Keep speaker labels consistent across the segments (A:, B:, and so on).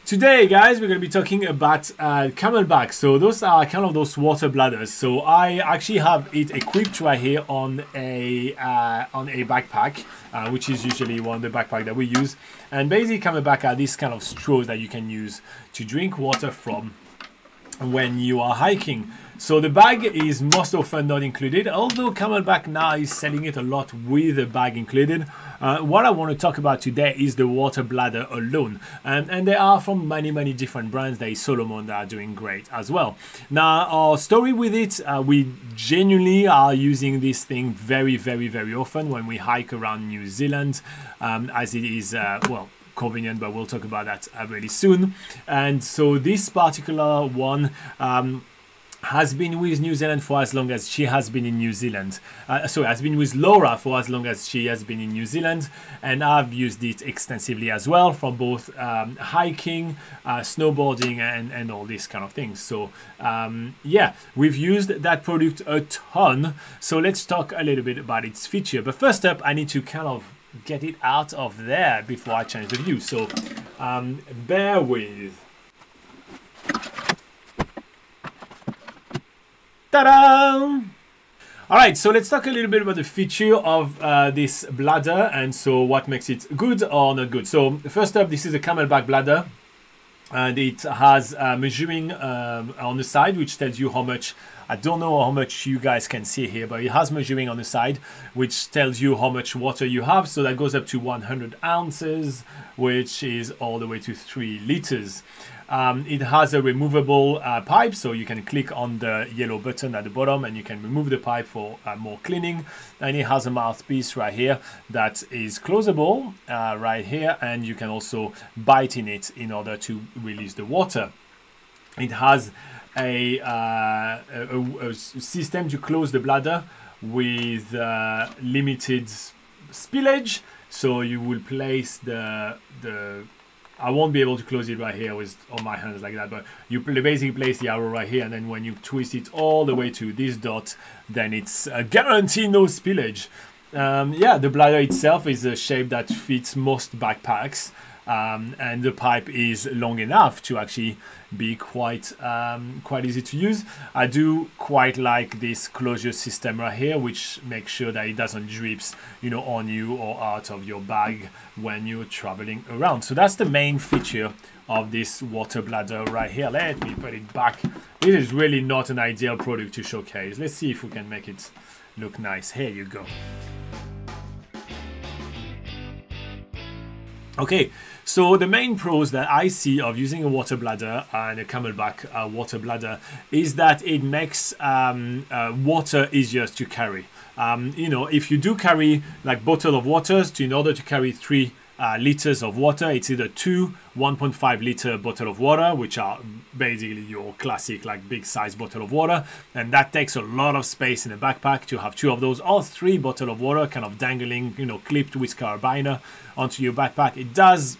A: Today, guys, we're going to be talking about CamelBak. So those are kind of those water bladders. So I actually have it equipped right here on a backpack, which is usually one of the backpacks that we use. And basically, CamelBak are these kind of straws that you can use to drink water from when you are hiking. So the bag is most often not included, although CamelBak now is selling it a lot with the bag included. What I want to talk about today is the water bladder alone, and they are from many different brands. There is Solomon that are doing great as well. Now our story with it, we genuinely are using this thing very often when we hike around New Zealand, as it is well, convenient, but we'll talk about that really soon. And so this particular one has been with New Zealand for as long as she has been in New Zealand. Has been with Laura for as long as she has been in New Zealand, and I've used it extensively as well for both hiking, snowboarding, and all these kind of things. So yeah, we've used that product a ton. So let's talk a little bit about its feature. But first up, I need to kind of get it out of there before I change the view. So bear with. Ta-da! All right, so let's talk a little bit about the feature of this bladder, and so what makes it good or not good. So first up, this is a CamelBak bladder, and it has measuring on the side, which tells you how much. I don't know how much you guys can see here, but it has measuring on the side, which tells you how much water you have. So that goes up to 100 ounces, which is all the way to 3 liters. It has a removable pipe, so you can click on the yellow button at the bottom and you can remove the pipe for more cleaning. And it has a mouthpiece right here that is closable right here, and you can also bite in it in order to release the water. It has a system to close the bladder with limited spillage. So you will place the I won't be able to close it right here with on my hands like that, but you basically place the arrow right here, and then when you twist it all the way to this dot, then it's guaranteed no spillage. Yeah, the bladder itself is a shape that fits most backpacks, and the pipe is long enough to actually be quite easy to use. I do quite like this closure system right here, which makes sure that it doesn't drip, you know, on you or out of your bag when you're traveling around. So that's the main feature of this water bladder right here. Let me put it back. This is really not an ideal product to showcase. Let's see if we can make it look nice. Here you go. Okay, so the main pros that I see of using a water bladder and a CamelBak water bladder is that it makes water easier to carry. You know, if you do carry like bottle of waters, in order to carry 3 liters of water, it's either 2 1.5 liter bottle of water, which are basically your classic like big size bottle of water, and that takes a lot of space in a backpack to have 2 of those, or 3 bottle of water kind of dangling, you know, clipped with carabiner onto your backpack. It does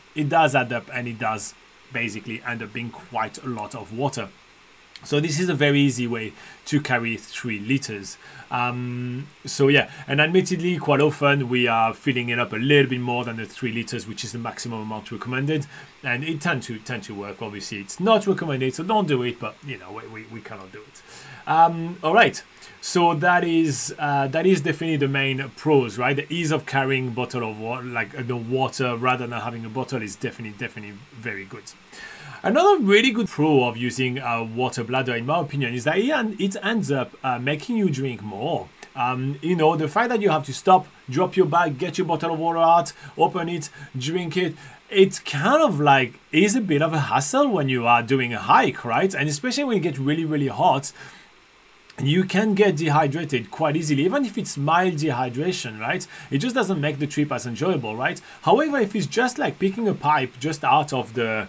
A: add up, and it does basically end up being quite a lot of water. So this is a very easy way to carry 3 liters. So yeah, and admittedly, quite often we are filling it up a little bit more than the 3 liters, which is the maximum amount recommended, and it tend to work. Obviously, it's not recommended, so don't do it. But you know, we cannot do it. All right. So that is definitely the main pros, right? The ease of carrying bottle of water, like the water, rather than having a bottle, is definitely very good. Another really good pro of using a water bladder, in my opinion, is that it ends up making you drink more. You know, the fact that you have to stop, drop your bag, get your bottle of water out, open it, drink it, it's kind of like is a bit of a hassle when you are doing a hike, right? And especially when it gets really hot, you can get dehydrated quite easily, even if it's mild dehydration, right? It just doesn't make the trip as enjoyable, right? However, if it's just like picking a pipe just out of the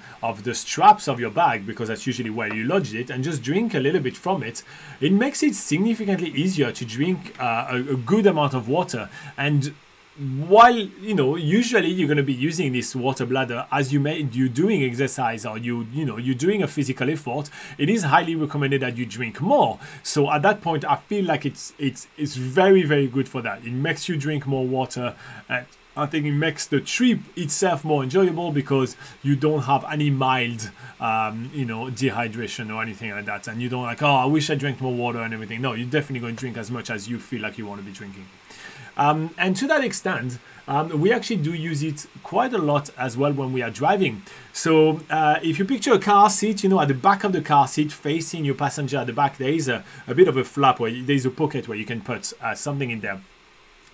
A: straps of your bag, because that's usually where you lodge it, and just drink a little bit from it, it makes it significantly easier to drink a good amount of water. And while usually you're going to be using this water bladder as you're doing exercise, or you're doing a physical effort, it is highly recommended that you drink more. So at that point, I feel like it's very, very good for that. It makes you drink more water, and I think it makes the trip itself more enjoyable because you don't have any mild dehydration or anything like that, and you don't like, oh, I wish I drank more water and everything. No, you're definitely going to drink as much as you feel like you want to be drinking. And to that extent, we actually do use it quite a lot as well when we are driving. So if you picture a car seat, at the back of the car seat facing your passenger at the back, there is a bit of a flap where there's a pocket where you can put something in there.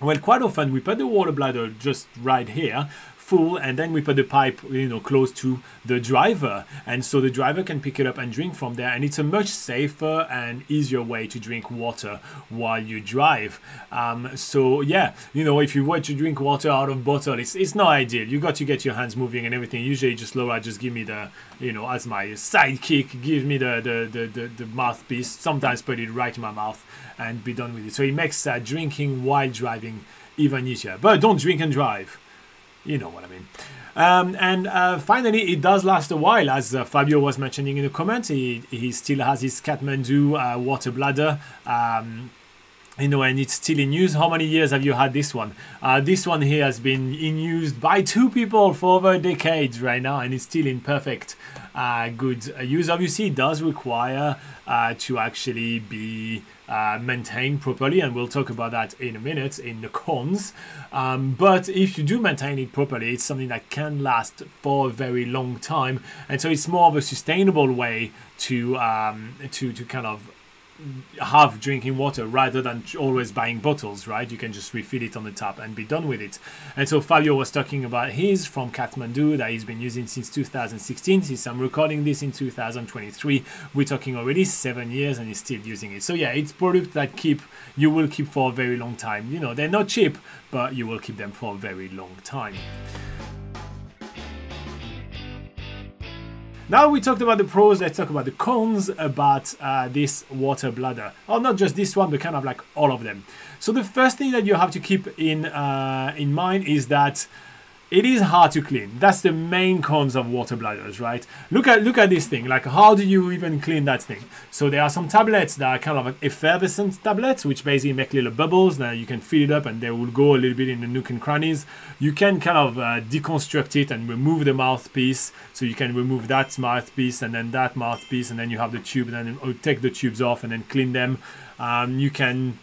A: Well, quite often we put the water bladder just right here, full, and then we put the pipe close to the driver, and so the driver can pick it up and drink from there, and it's a much safer and easier way to drink water while you drive. So yeah, if you were to drink water out of bottle, it's not ideal. You got to get your hands moving and everything. Usually just Laura just give me the as my sidekick, give me the mouthpiece, sometimes put it right in my mouth and be done with it. So it makes drinking while driving even easier, but don't drink and drive. You know what I mean. And finally, it does last a while, as Fabio was mentioning in the comments. He still has his Kathmandu water bladder, and it's still in use. How many years have you had this one? This one here has been in use by 2 people for over a decade right now, and it's still in perfect good use. Obviously, it does require to actually be maintained properly, and we'll talk about that in a minute in the cons. But if you do maintain it properly, it's something that can last for a very long time, and so it's more of a sustainable way to kind of have drinking water rather than always buying bottles, right? You can just refill it on the tap and be done with it. And so Fabio was talking about his from Kathmandu that he's been using since 2016. Since I'm recording this in 2023, we're talking already 7 years, and he's still using it. So yeah, it's products that you will keep for a very long time. They're not cheap, but you will keep them for a very long time. Now we talked about the pros, let's talk about the cons about this water bladder. Or not just this one, but kind of like all of them. So the first thing that you have to keep in mind is that it is hard to clean. That's the main cons of water bladders, right? Look at this thing. Like, how do you even clean that thing? So there are some tablets that are kind of like effervescent tablets, which basically make little bubbles. Now you can fill it up and they will go a little bit in the nook and crannies. You can kind of deconstruct it and remove the mouthpiece. So you can remove that mouthpiece and then that mouthpiece, and then you have the tube, and then take the tubes off and then clean them. You can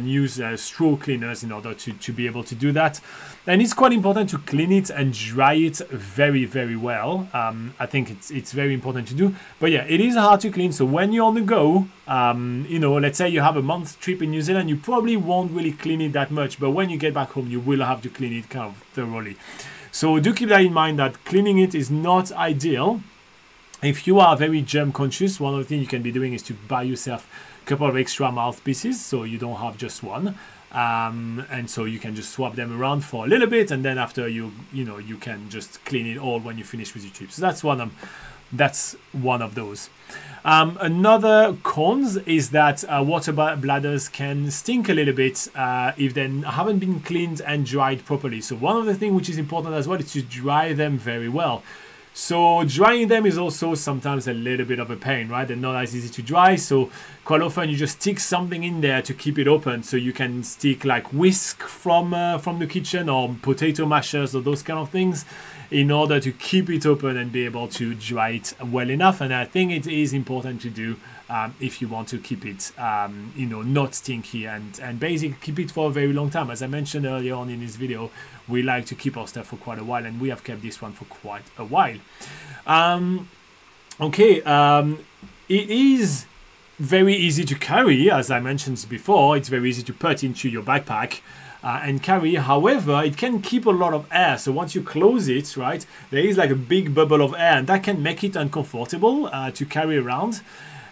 A: use straw cleaners in order to be able to do that, and it's quite important to clean it and dry it very, very well. I think it's very important to do, but yeah, it is hard to clean. So when you're on the go, let's say you have a month trip in New Zealand, you probably won't really clean it that much, but when you get back home, you will have to clean it kind of thoroughly. So do keep that in mind, that cleaning it is not ideal. If you are very germ conscious, one of the things you can be doing is to buy yourself couple of extra mouthpieces so you don't have just one, and so you can just swap them around for a little bit, and then after you can just clean it all when you finish with your trip. So that's one of those. Another cons is that water bladders can stink a little bit if they haven't been cleaned and dried properly. So one of the things which is important as well is to dry them very well. So drying them is also sometimes a little bit of a pain, right? They're not as easy to dry. So quite often you just stick something in there to keep it open. So you can stick like whisk from the kitchen, or potato mashers, or those kind of things, in order to keep it open and be able to dry it well enough. And I think it is important to do if you want to keep it, not stinky, and basically keep it for a very long time. As I mentioned earlier on in this video, we like to keep our stuff for quite a while, and we have kept this one for quite a while. It is very easy to carry, as I mentioned before. It's very easy to put into your backpack and carry. However, it can keep a lot of air. So once you close it, right, there is like a big bubble of air, and that can make it uncomfortable to carry around.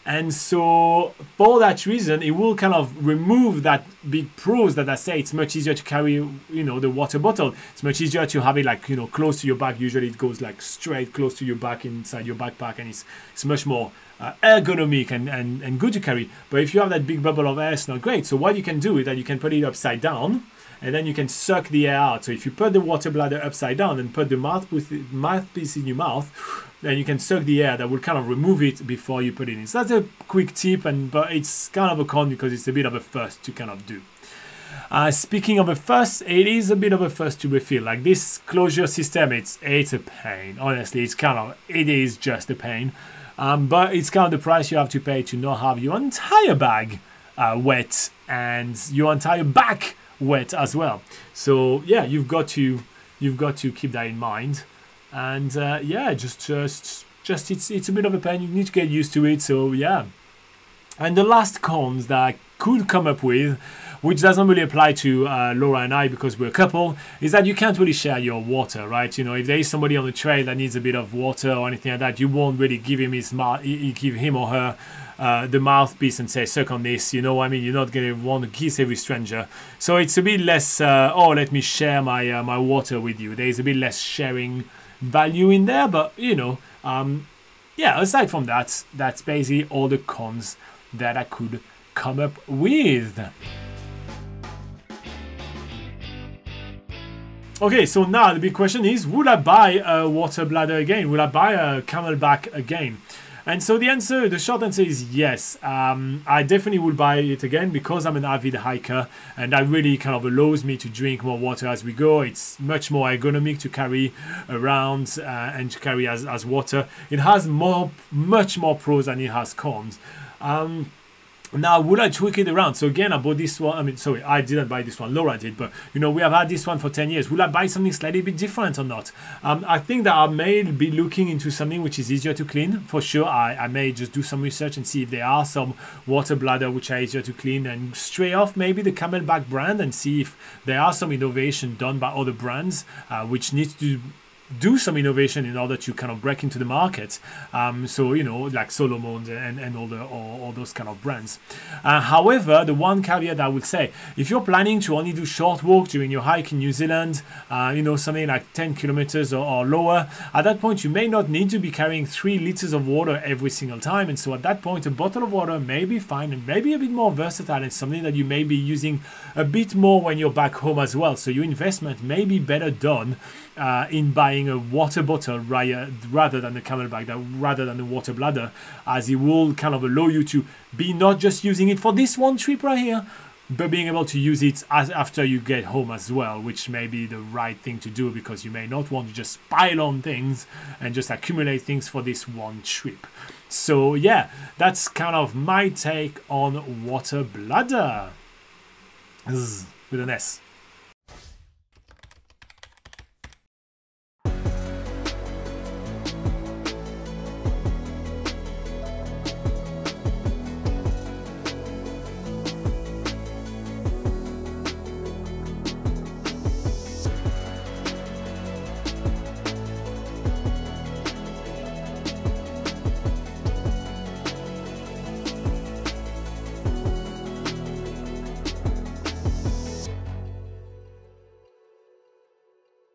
A: And so for that reason, it will kind of remove that big pros that I say. It's much easier to carry, the water bottle. It's much easier to have it like, close to your back. Usually it goes like straight close to your back inside your backpack, and it's much more ergonomic and good to carry. But if you have that big bubble of air, it's not great. So what you can do is that you can put it upside down, and then you can suck the air out. So if you put the water bladder upside down and put the mouthpiece in your mouth, then you can suck the air. That will kind of remove it before you put it in. So that's a quick tip, but it's kind of a con because it's a bit of a fuss to kind of do. Speaking of a fuss, it is a bit of a fuss to refill. Like this closure system, it's a pain. Honestly, it is just a pain. But it's kind of the price you have to pay to not have your entire bag wet and your entire back wet as well. So yeah, you've got to keep that in mind. And yeah, just it's a bit of a pain. You need to get used to it. So yeah. And the last cons that I could come up with, which doesn't really apply to Laura and I because we're a couple, is that you can't really share your water, right? You know, if there is somebody on the trail that needs a bit of water or anything like that, you won't really give him or her the mouthpiece and say, suck on this, you know what I mean? You're not going to want to kiss every stranger. So it's a bit less, oh, let me share my my water with you. There's a bit less sharing value in there, but, you know, yeah, aside from that, that's basically all the cons that I could come up with. Okay, so now the big question is, would I buy a water bladder again? Would I buy a CamelBak again? And so the short answer is yes. I definitely would buy it again because I'm an avid hiker and that really kind of allows me to drink more water as we go. It's much more ergonomic to carry around and to carry as water. It has much more pros than it has cons. Now, would I tweak it around? So again, I bought this one. I mean, sorry, I didn't buy this one. Laura did. But, you know, we have had this one for 10 years. Will I buy something slightly bit different or not? I think that I may be looking into something which is easier to clean. For sure, I may just do some research and see if there are some water bladder which are easier to clean and stray off maybe the CamelBak brand and see if there are some innovation done by other brands which needs to do some innovation in order to kind of break into the market. So, you know, like Solomon's and all those kind of brands. However, the one caveat I would say, if you're planning to only do short walks during your hike in New Zealand, you know, something like 10 kilometers or lower, at that point, you may not need to be carrying 3 liters of water every single time. And so at that point, a bottle of water may be fine and maybe a bit more versatile and something that you may be using a bit more when you're back home as well. So your investment may be better done in buying a water bottle rather than the CamelBak, rather than the water bladder, as it will kind of allow you to be not just using it for this one trip right here, but being able to use it after you get home as well, which may be the right thing to do because you may not want to just pile on things and just accumulate things for this one trip. So yeah, that's kind of my take on water bladder with an S.